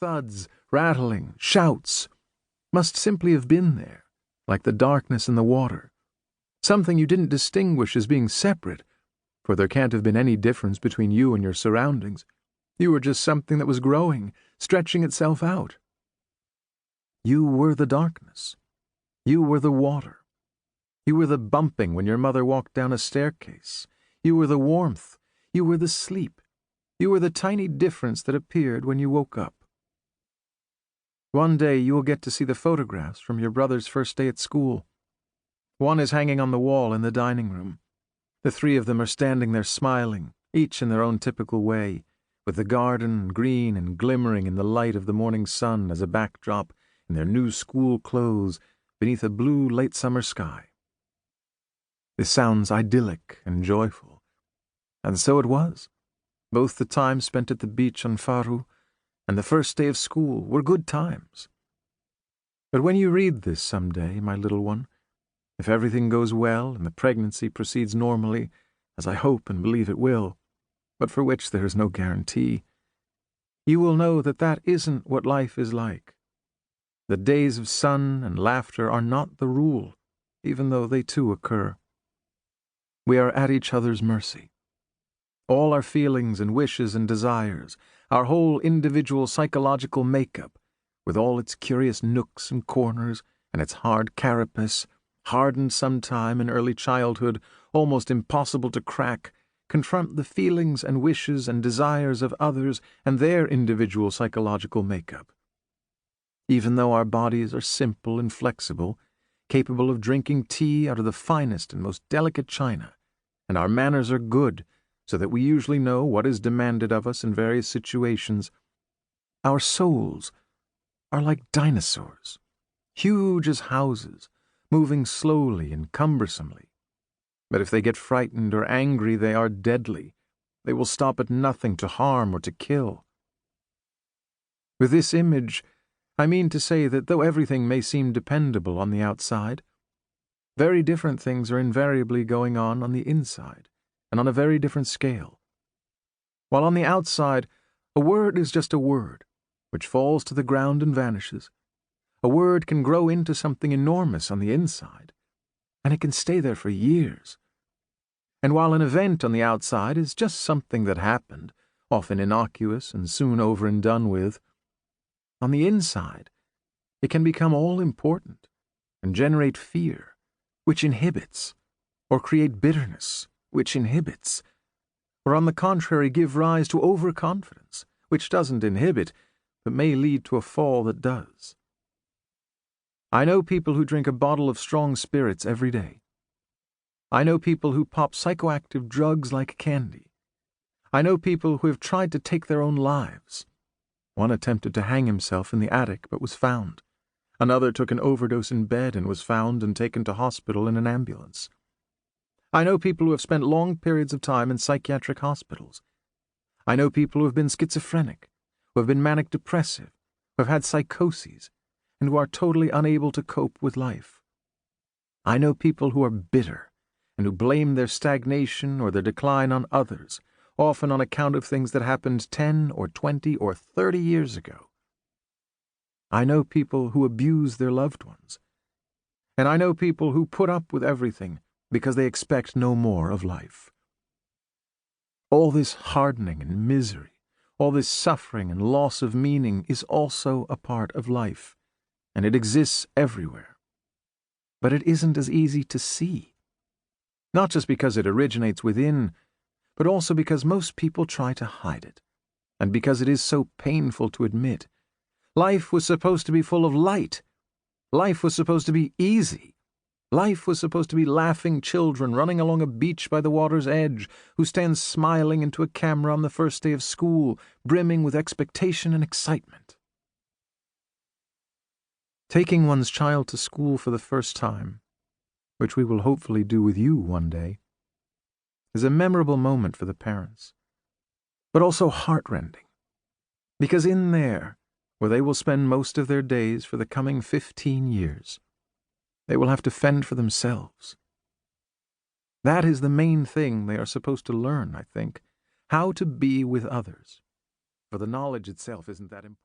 thuds, rattling, shouts, must simply have been there, like the darkness in the water, something you didn't distinguish as being separate, for there can't have been any difference between you and your surroundings. You were just something that was growing, stretching itself out. You were the darkness. You were the water. You were the bumping when your mother walked down a staircase. You were the warmth. You were the sleep. You were the tiny difference that appeared when you woke up. One day you will get to see the photographs from your brother's first day at school. One is hanging on the wall in the dining room. The three of them are standing there smiling, each in their own typical way, with the garden green and glimmering in the light of the morning sun as a backdrop in their new school clothes beneath a blue late summer sky. This sounds idyllic and joyful, and so it was. Both the time spent at the beach on Faru and the first day of school were good times. But when you read this someday, my little one, if everything goes well and the pregnancy proceeds normally, as I hope and believe it will, but for which there is no guarantee, you will know that that isn't what life is like. The days of sun and laughter are not the rule, even though they too occur. We are at each other's mercy. All our feelings and wishes and desires, our whole individual psychological makeup, with all its curious nooks and corners and its hard carapace, hardened sometime in early childhood, almost impossible to crack, confront the feelings and wishes and desires of others and their individual psychological makeup. Even though our bodies are simple and flexible, capable of drinking tea out of the finest and most delicate china, and our manners are good, so that we usually know what is demanded of us in various situations, our souls are like dinosaurs, huge as houses, moving slowly and cumbersomely. But if they get frightened or angry, they are deadly. They will stop at nothing to harm or to kill. With this image, I mean to say that though everything may seem dependable on the outside, very different things are invariably going on the inside, and on a very different scale. While on the outside, a word is just a word, which falls to the ground and vanishes. A word can grow into something enormous on the inside, and it can stay there for years. And while an event on the outside is just something that happened, often innocuous and soon over and done with, on the inside, it can become all-important and generate fear, which inhibits, or create bitterness, which inhibits, or on the contrary give rise to overconfidence, which doesn't inhibit, but may lead to a fall that does. I know people who drink a bottle of strong spirits every day. I know people who pop psychoactive drugs like candy. I know people who have tried to take their own lives. One attempted to hang himself in the attic but was found. Another took an overdose in bed and was found and taken to hospital in an ambulance. I know people who have spent long periods of time in psychiatric hospitals. I know people who have been schizophrenic, who have been manic-depressive, who have had psychoses, and who are totally unable to cope with life. I know people who are bitter, and who blame their stagnation or their decline on others, often on account of things that happened 10 or 20 or 30 years ago. I know people who abuse their loved ones. And I know people who put up with everything because they expect no more of life. All this hardening and misery, all this suffering and loss of meaning is also a part of life, and it exists everywhere. But it isn't as easy to see. Not just because it originates within, but also because most people try to hide it, and because it is so painful to admit. Life was supposed to be full of light. Life was supposed to be easy. Life was supposed to be laughing children running along a beach by the water's edge, who stand smiling into a camera on the first day of school, brimming with expectation and excitement. Taking one's child to school for the first time, which we will hopefully do with you one day, is a memorable moment for the parents, but also heartrending, because in there, where they will spend most of their days for the coming 15 years, they will have to fend for themselves. That is the main thing they are supposed to learn, I think, how to be with others, for the knowledge itself isn't that important.